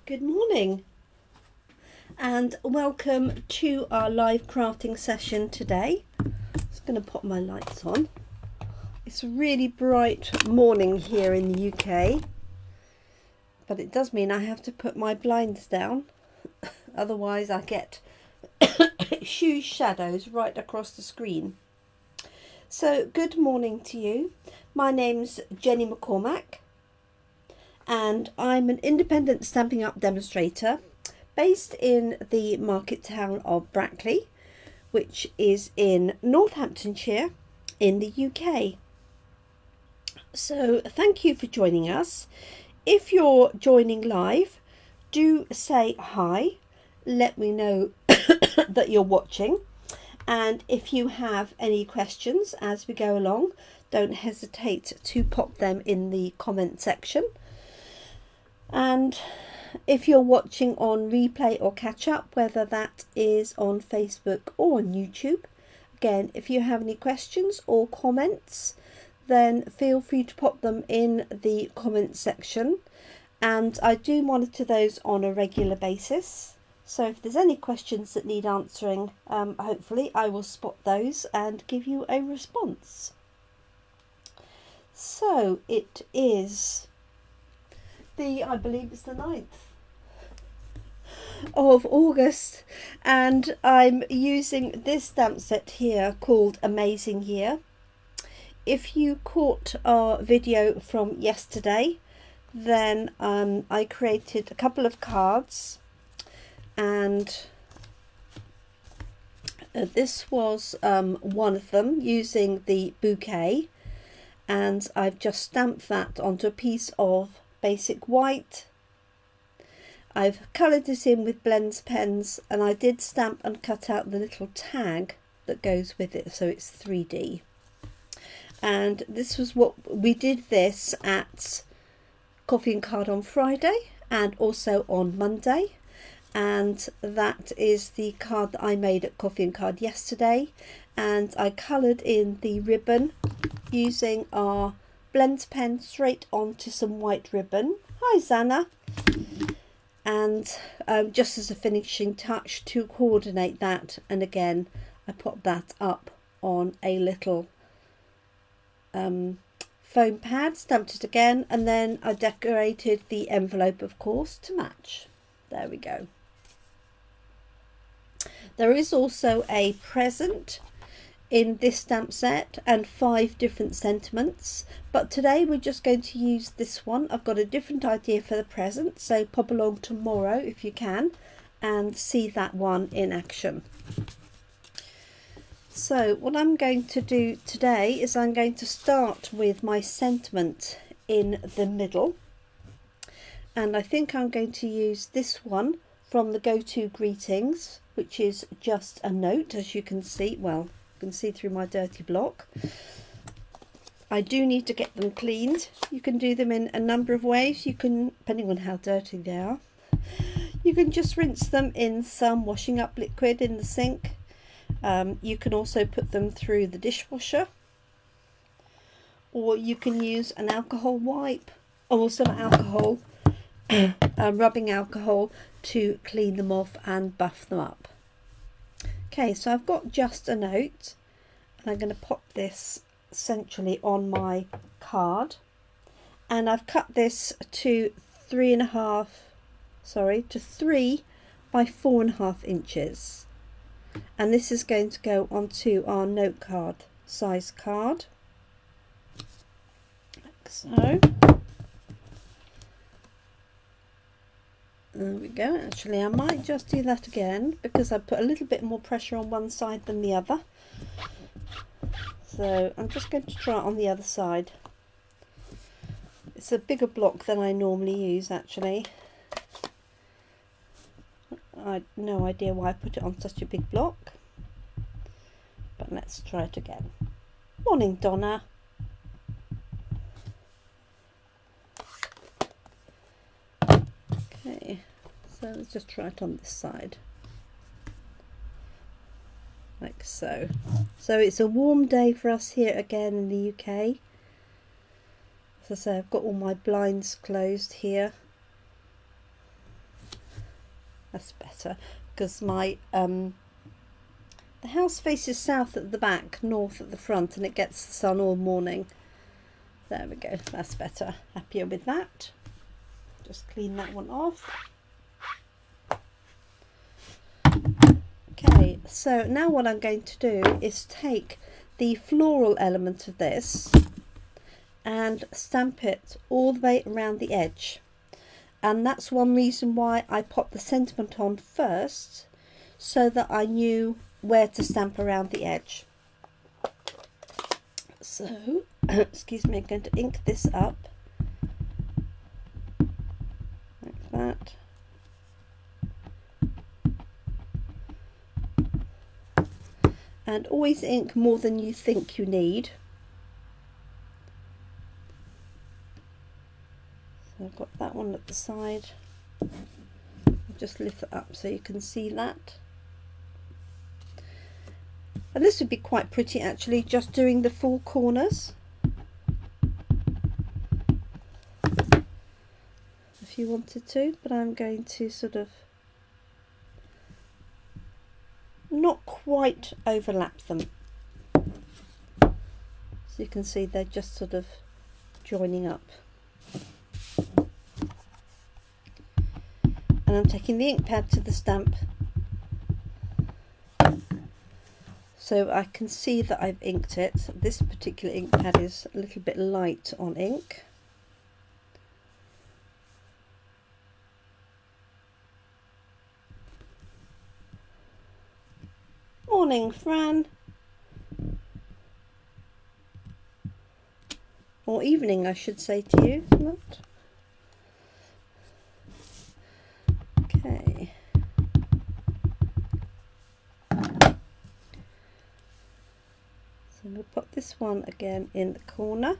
Good morning and welcome to our live crafting session today. Just going to pop my lights on. It's a really bright morning here in the UK, but it does mean I have to put my blinds down, otherwise I get huge shadows right across the screen. So good morning to you. My name's Jenny McCormack and I'm an independent Stampin' Up demonstrator based in the market town of Brackley, which is in Northamptonshire in the UK. So thank you for joining us. If you're joining live, do say hi, let me know that you're watching, and if you have any questions as we go along, don't hesitate to pop them in the comment section. And if you're watching on replay or catch up, whether that is on Facebook or on YouTube, again, if you have any questions or comments, then feel free to pop them in the comment section, and I do monitor those on a regular basis. So if there's any questions that need answering, hopefully I will spot those and give you a response. So it is I believe it's the 9th of August, and I'm using this stamp set here called Amazing Year. If you caught our video from yesterday, then I created a couple of cards, and this was one of them using the bouquet, and I've just stamped that onto a piece of basic white. I've coloured this in with blends pens, and I did stamp and cut out the little tag that goes with it, so it's 3D. And this was what we did this at Coffee and Card on Friday and also on Monday, and that is the card that I made at Coffee and Card yesterday, and I coloured in the ribbon using our blends pen straight onto some white ribbon. Hi Zana. And just as a finishing touch to coordinate that, and again I put that up on a little foam pad, stamped it again, and then I decorated the envelope, of course, to match. There we go. There is also a present in this stamp set and 5 different sentiments, but today we're just going to use this one. I've got a different idea for the present, so pop along tomorrow if you can and see that one in action. So what I'm going to do today is I'm going to start with my sentiment in the middle, and I think I'm going to use this one from the Go-To Greetings, which is just a note, as you can see. Well, you can see through my dirty block. I do need to get them cleaned. You can do them in a number of ways. You can, depending on how dirty they are, you can just rinse them in some washing up liquid in the sink. You can also put them through the dishwasher, or you can use an alcohol wipe or some alcohol, rubbing alcohol, to clean them off and buff them up. Okay, so I've got just a note, and I'm going to pop this centrally on my card, and I've cut this to 3 by 4.5 inches, and this is going to go onto our note card size card, like so. There we go. Actually, I might just do that again because I put a little bit more pressure on one side than the other. So I'm just going to try it on the other side. It's a bigger block than I normally use, actually. I have no idea why I put it on such a big block. But let's try it again. Morning, Donna. Okay, so let's just try it on this side, like so. So it's a warm day for us here again in the UK. As I say, I've got all my blinds closed here. That's better, because my the house faces south at the back, north at the front, and it gets the sun all morning. There we go, that's better. Happier with that. Just clean that one off. Okay, so now what I'm going to do is take the floral element of this and stamp it all the way around the edge. And that's one reason why I popped the sentiment on first, so that I knew where to stamp around the edge. So, excuse me, I'm going to ink this up like that. And always ink more than you think you need. So I've got that one at the side. I'll just lift it up so you can see that. And this would be quite pretty actually, just doing the full corners. If you wanted to, but I'm going to sort of not quite overlap them. So you can see they're just sort of joining up. And I'm taking the ink pad to the stamp so I can see that I've inked it. This particular ink pad is a little bit light on ink. Morning, Fran. Or evening, I should say to you. Not. Okay. So we'll put this one again in the corner.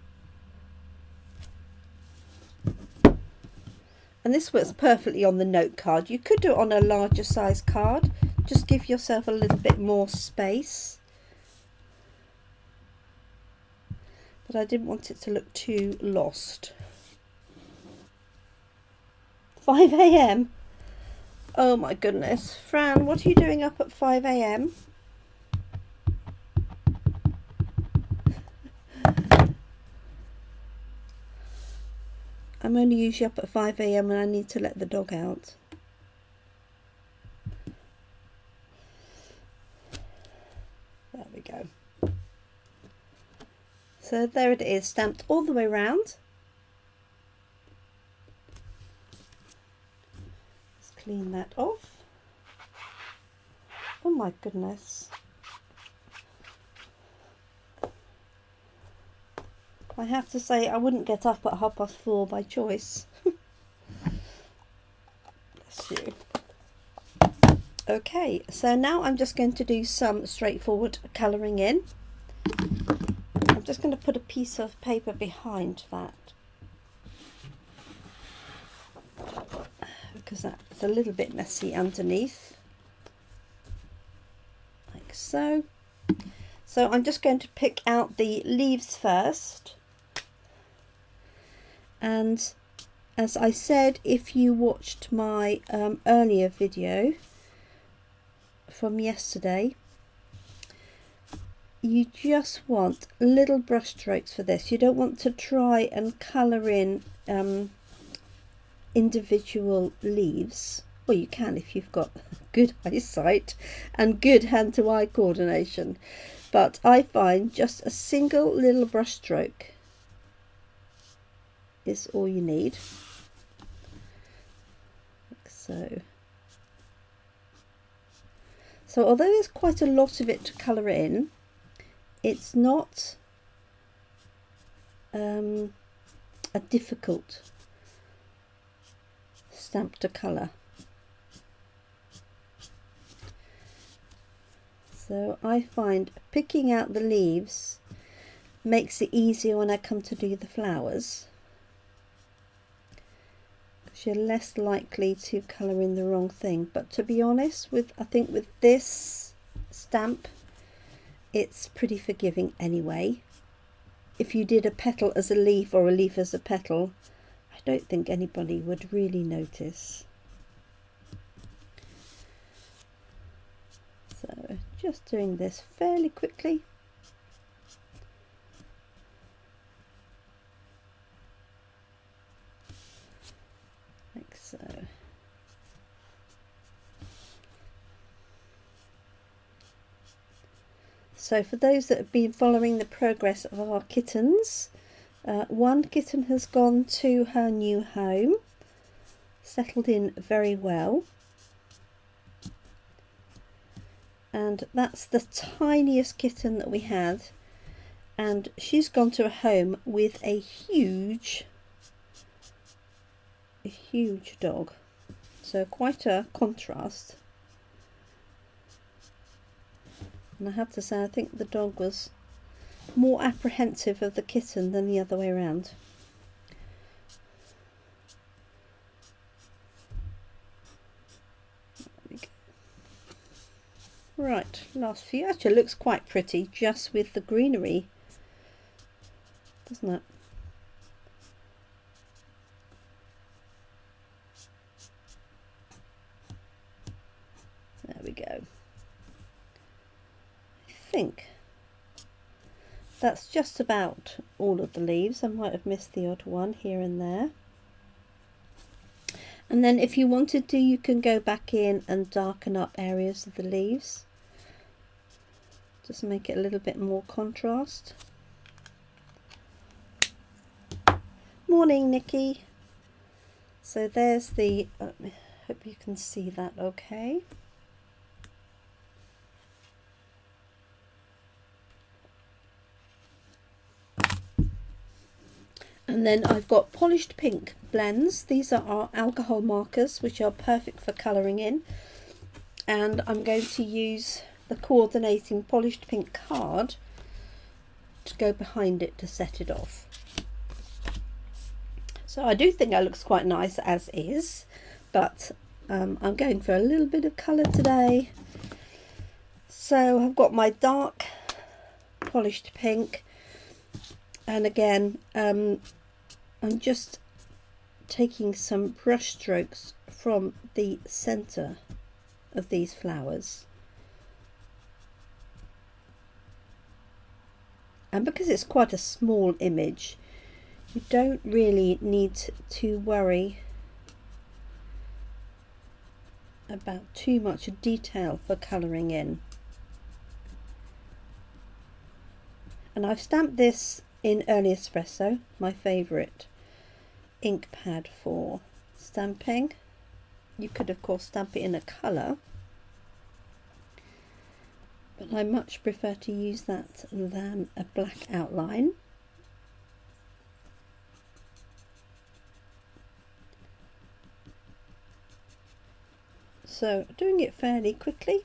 And this works perfectly on the note card. You could do it on a larger size card. Just give yourself a little bit more space. But I didn't want it to look too lost. 5 AM? Oh my goodness. Fran, what are you doing up at 5 AM? I'm only usually up at 5 AM and I need to let the dog out. There we go. So there it is, stamped all the way around. Let's clean that off. Oh my goodness. I have to say I wouldn't get up at 4:30 by choice. Bless you. Okay, so now I'm just going to do some straightforward colouring in. I'm just going to put a piece of paper behind that because that's a little bit messy underneath, like so. So I'm just going to pick out the leaves first, and as I said, if you watched my earlier video from yesterday, you just want little brush strokes for this. You don't want to try and colour in individual leaves. Well, you can if you've got good eyesight and good hand-to-eye coordination, but I find just a single little brush stroke is all you need, like so. So although there's quite a lot of it to colour in, it's not a difficult stamp to colour. So I find picking out the leaves makes it easier when I come to do the flowers, because you're less likely to colour in the wrong thing. But to be honest, I think with this stamp it's pretty forgiving anyway. If you did a petal as a leaf or a leaf as a petal, I don't think anybody would really notice. So just doing this fairly quickly. Like so. So for those that have been following the progress of our kittens, one kitten has gone to her new home, settled in very well, and that's the tiniest kitten that we had, and she's gone to a home with a huge dog, so quite a contrast. And I have to say, I think the dog was more apprehensive of the kitten than the other way around. Right, last few. Actually, it looks quite pretty just with the greenery, doesn't it? There we go. I think that's just about all of the leaves. I might have missed the odd one here and there. And then if you wanted to, you can go back in and darken up areas of the leaves. Just make it a little bit more contrast. Morning, Nikki. So there's the, I hope you can see that okay. And then I've got polished pink blends. These are our alcohol markers, which are perfect for colouring in. And I'm going to use the coordinating polished pink card to go behind it to set it off. So I do think it looks quite nice as is, but I'm going for a little bit of colour today. So I've got my dark polished pink, and again I'm just taking some brush strokes from the centre of these flowers, and because it's quite a small image, you don't really need to worry about too much detail for colouring in. And I've stamped this in Early Espresso, my favourite ink pad for stamping. You could of course stamp it in a colour, but I much prefer to use that than a black outline. So doing it fairly quickly.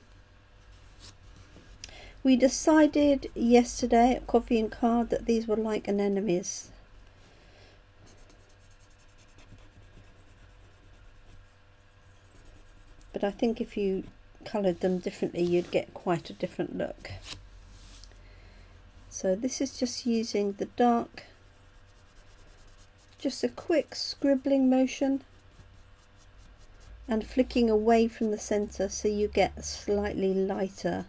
We decided yesterday at Coffee and Card that these were like anemones. But I think if you coloured them differently, you'd get quite a different look. So this is just using the dark, just a quick scribbling motion and flicking away from the centre so you get a slightly lighter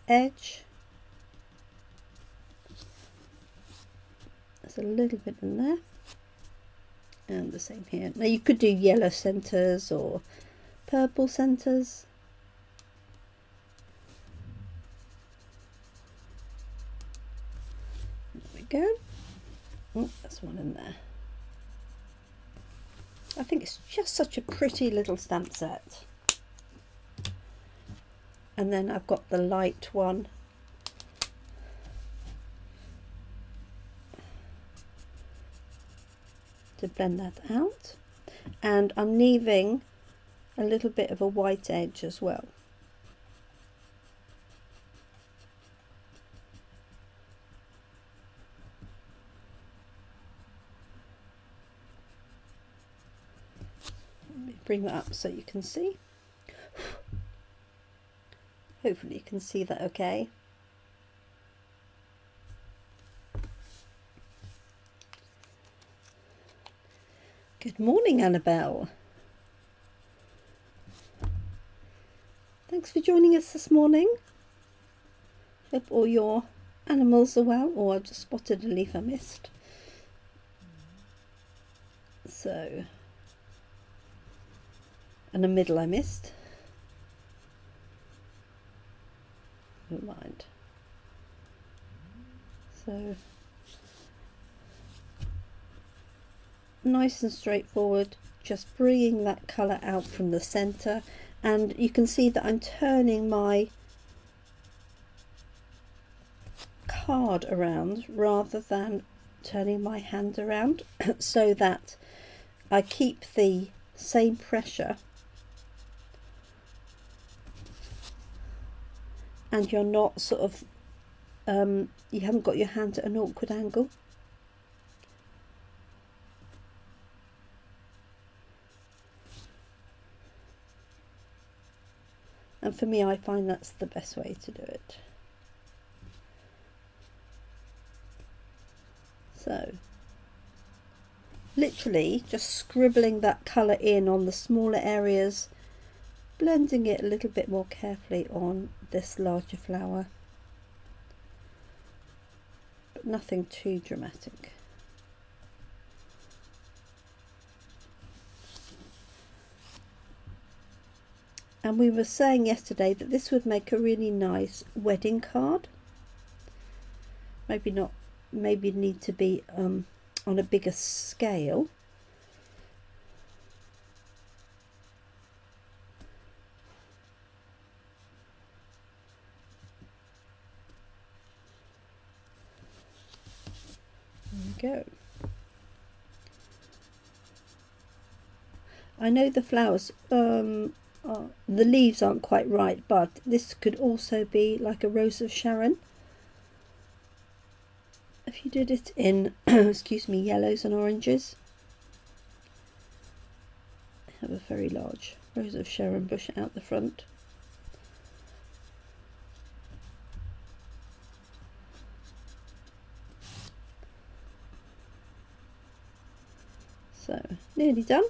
edge. There's a little bit in there, and the same here. Now you could do yellow centres or purple centres. There we go. Oh, there's one in there. I think it's just such a pretty little stamp set. And then I've got the light one to blend that out, and I'm leaving a little bit of a white edge as well. Let me bring that up so you can see. Hopefully you can see that okay. Good morning, Annabelle. Thanks for joining us this morning. Hope all your animals are well. Oh, I just spotted a leaf I missed. So, and a middle I missed. Never mind. So, nice and straightforward, just bringing that colour out from the centre, and you can see that I'm turning my card around rather than turning my hand around so that I keep the same pressure and you're not sort of you haven't got your hand at an awkward angle. And for me, I find that's the best way to do it. So, literally just scribbling that colour in on the smaller areas, blending it a little bit more carefully on this larger flower. But nothing too dramatic. And we were saying yesterday that this would make a really nice wedding card. Maybe not, maybe need to be on a bigger scale. There we go. I know the flowers, the leaves aren't quite right, but this could also be like a rose of Sharon. If you did it in, excuse me, yellows and oranges. I have a very large rose of Sharon bush out the front. So, nearly done.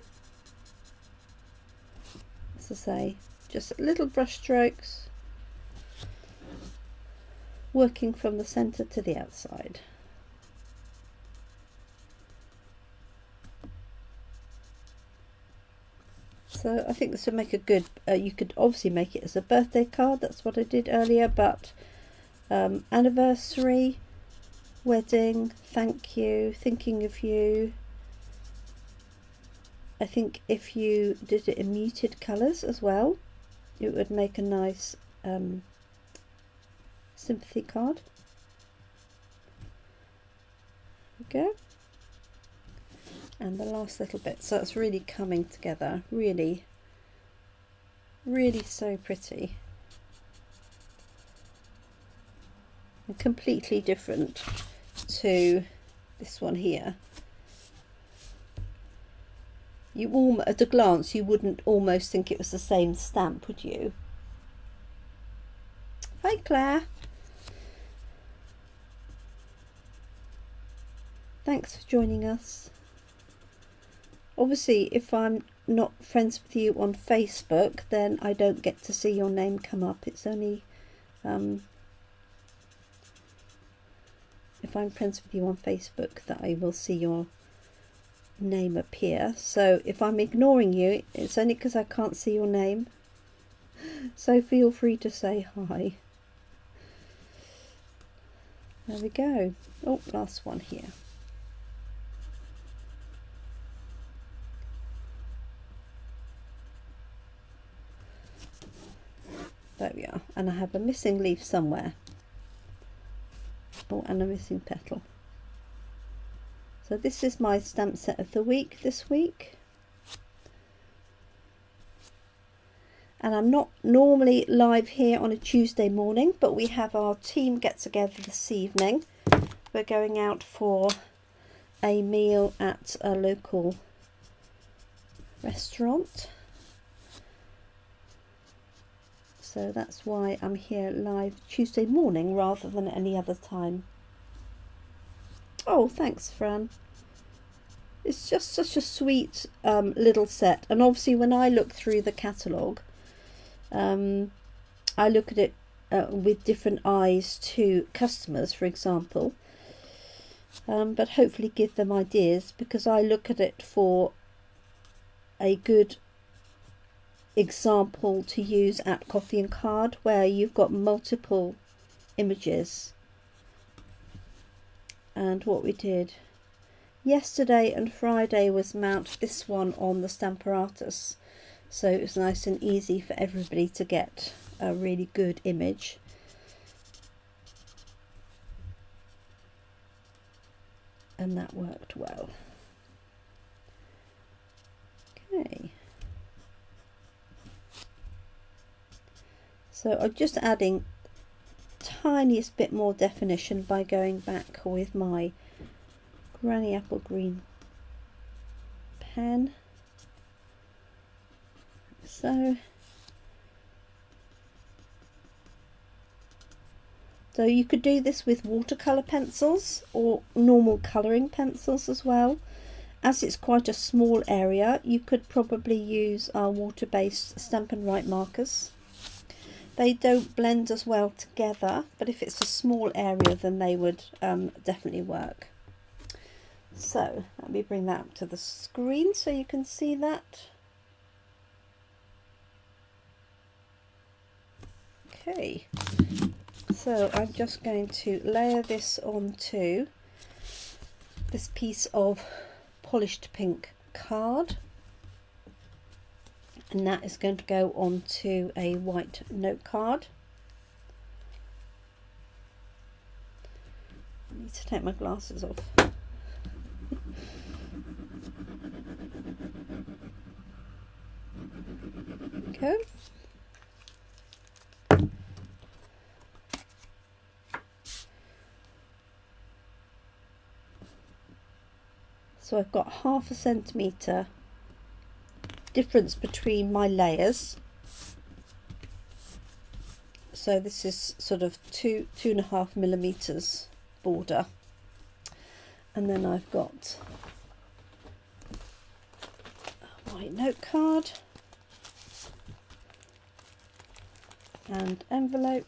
As I say, just little brush strokes, working from the centre to the outside. So I think this would make a good, you could obviously make it as a birthday card, that's what I did earlier, but anniversary, wedding, thank you, thinking of you. I think if you did it in muted colours as well, it would make a nice sympathy card. There we go. And the last little bit, so it's really coming together, really so pretty and completely different to this one here. You at a glance you wouldn't almost think it was the same stamp, would you? Hi Claire, thanks for joining us. Obviously, if I'm not friends with you on Facebook, then I don't get to see your name come up. It's only if I'm friends with you on Facebook that I will see your name appear. So if I'm ignoring you, it's only because I can't see your name. So feel free to say hi. There we go. Oh, last one here. There we are, and I have a missing leaf somewhere. Oh, and a missing petal. So this is my stamp set of the week this week. And I'm not normally live here on a Tuesday morning, but we have our team get together this evening. We're going out for a meal at a local restaurant. So that's why I'm here live Tuesday morning rather than any other time. Oh, thanks, Fran. It's just such a sweet little set. And obviously when I look through the catalogue, I look at it with different eyes to customers, for example, but hopefully give them ideas, because I look at it for a good example to use at coffee and card, where you've got multiple images. And what we did yesterday and Friday was mount this one on the Stamparatus, so it was nice and easy for everybody to get a really good image. And that worked well. Okay. So I'm just adding tiniest bit more definition by going back with my Granny Apple Green pen. So you could do this with watercolour pencils or normal colouring pencils as well. As it's quite a small area, you could probably use our water-based Stampin' Write markers. They don't blend as well together, but if it's a small area, then they would definitely work. So let me bring that up to the screen so you can see that. Okay, so I'm just going to layer this onto this piece of polished pink card, and that is going to go onto a white note card. I need to take my glasses off. Go. So I've got 1/2 centimetre difference between my layers. So this is sort of 2.5 millimeters border. And then I've got a white note card and envelope.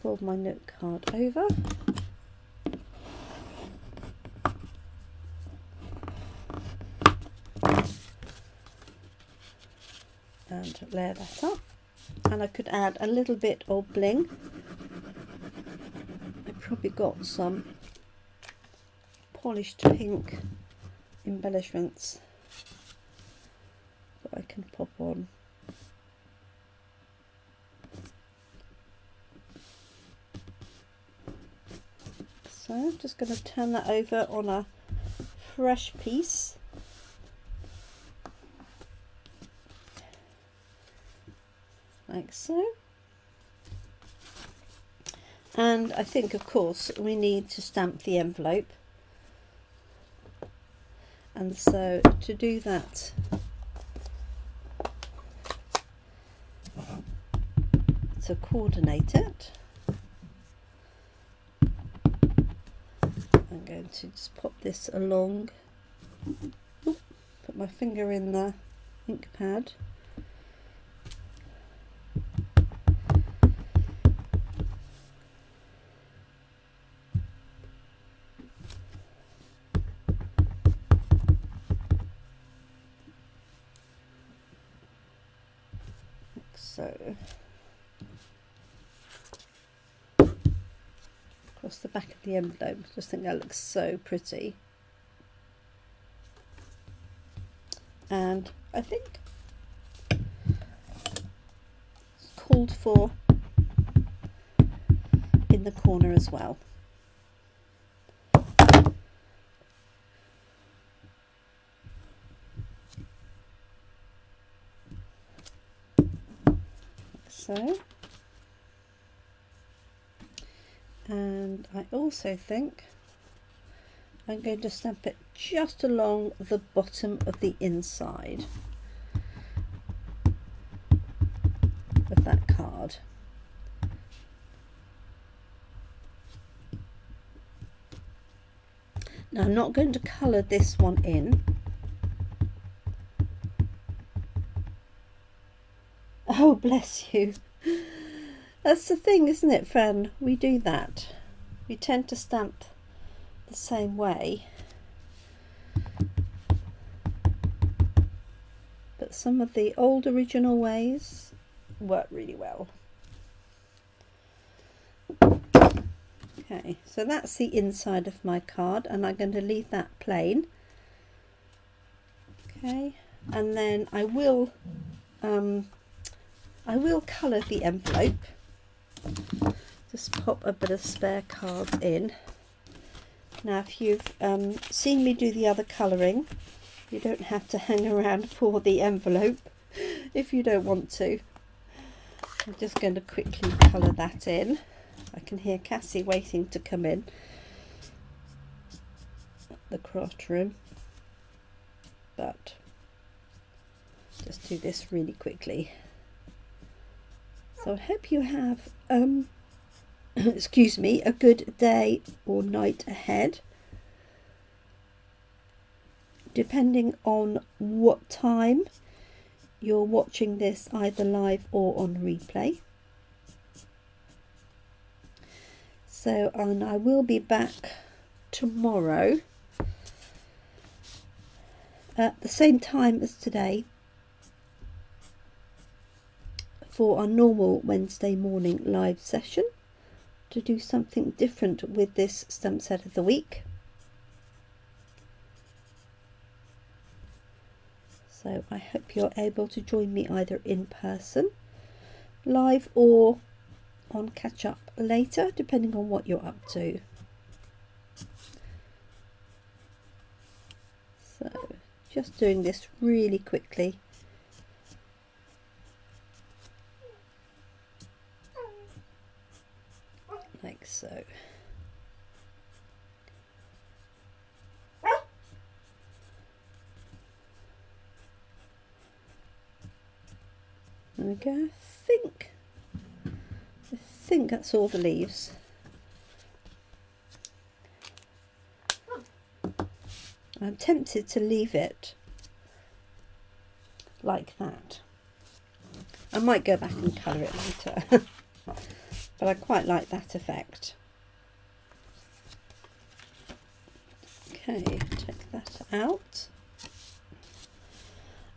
Fold my note card over and layer that up, and I could add a little bit of bling. I've probably got some polished pink embellishments that I can pop on. So I'm just going to turn that over on a fresh piece. Like so. And I think, of course, we need to stamp the envelope. And so to do that, to coordinate it, I'm going to just pop this along. Oop, put my finger in the ink pad. Like so. Across the back of the envelope. I just think that looks so pretty. And I think it's called for in the corner as well. So. And I also think I'm going to stamp it just along the bottom of the inside of that card. Now I'm not going to colour this one in Oh, bless you. That's the thing, isn't it, Fran? We do that. We tend to stamp the same way. But some of the old original ways work really well. Okay, so that's the inside of my card, and I'm going to leave that plain. Okay, and then I will colour the envelope. Just pop a bit of spare card in. Now, if you've seen me do the other colouring, you don't have to hang around for the envelope if you don't want to. I'm just going to quickly colour that in. I can hear Cassie waiting to come in the craft room, but just do this really quickly. So I hope you have excuse me, a good day or night ahead, depending on what time you're watching this, either live or on replay. So, and I will be back tomorrow at the same time as today for our normal Wednesday morning live session to do something different with this stamp set of the week. So I hope you're able to join me either in person, live, or on catch up later, depending on what you're up to. So just doing this really quickly. Like so. There we go. I think that's all the leaves. I'm tempted to leave it like that. I might go back and colour it later, but I quite like that effect. Okay, take that out.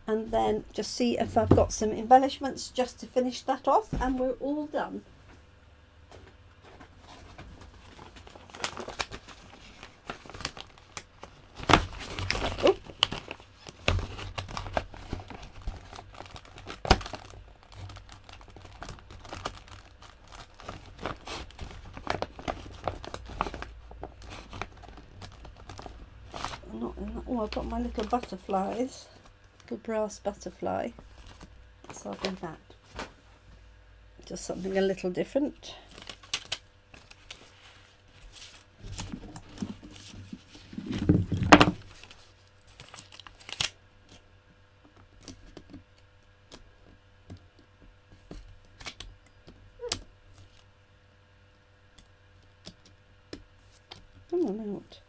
And then just see if I've got some embellishments just to finish that off, and we're all done. Oh. Not in that. Oh, I've got my little butterflies. Little brass butterfly, so I'll do that. Just something a little different. Come on out.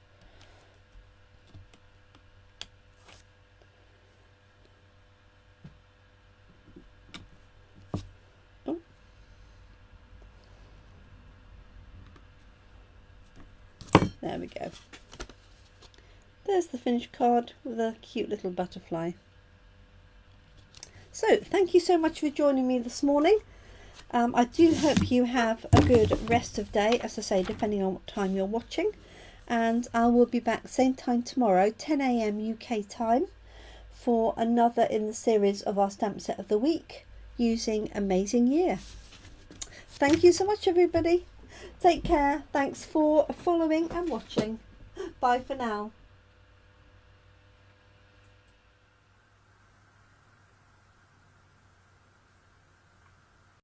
There we go. There's the finished card with a cute little butterfly. So thank you so much for joining me this morning. I do hope you have a good rest of day, as I say, depending on what time you're watching. And I will be back same time tomorrow, 10 AM UK time, for another in the series of our stamp set of the week using Amazing Year. Thank you so much, everybody. Take care. Thanks for following and watching. Bye for now.